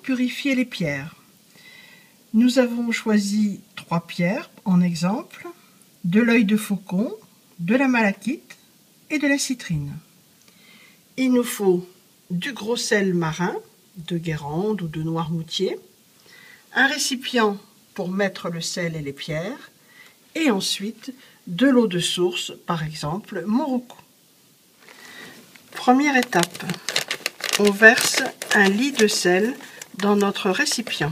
purifier les pierres. Nous avons choisi 3 pierres en exemple, de l'œil de faucon, de la malachite et de la citrine. Il nous faut du gros sel marin, de Guérande ou de Noirmoutier, un récipient pour mettre le sel et les pierres, et ensuite de l'eau de source, par exemple Morocco. Première étape, on verse un lit de sel dans notre récipient.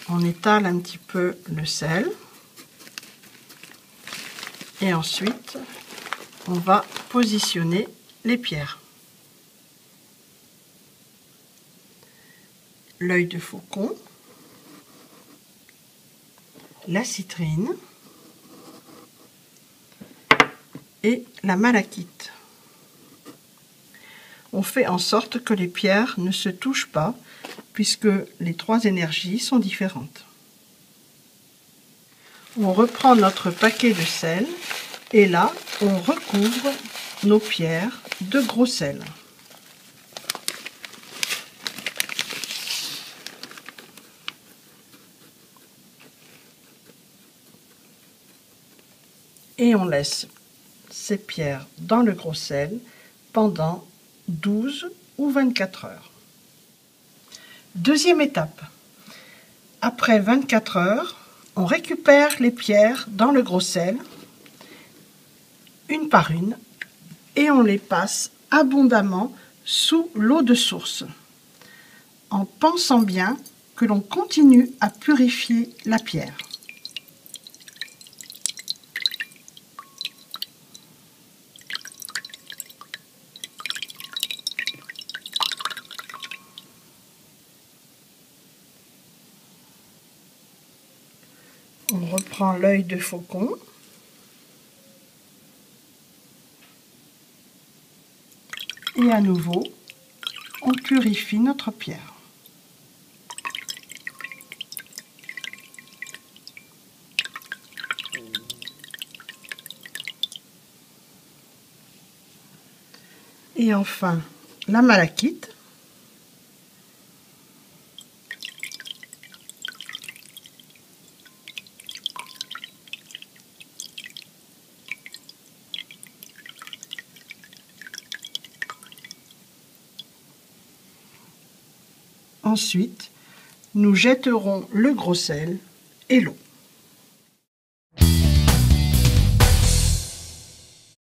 On étale un petit peu le sel et ensuite on va positionner les pierres. L'œil de faucon, la citrine et la malachite. On fait en sorte que les pierres ne se touchent pas puisque les 3 énergies sont différentes. On reprend notre paquet de sel et là on recouvre nos pierres de gros sel. Et on laisse ces pierres dans le gros sel pendant 12 ou 24 heures. Deuxième étape. Après 24 heures, on récupère les pierres dans le gros sel, une par une, et on les passe abondamment sous l'eau de source, en pensant bien que l'on continue à purifier la pierre. On reprend l'œil de faucon. Et à nouveau, on purifie notre pierre. Et enfin, la malachite. Ensuite, nous jetterons le gros sel et l'eau.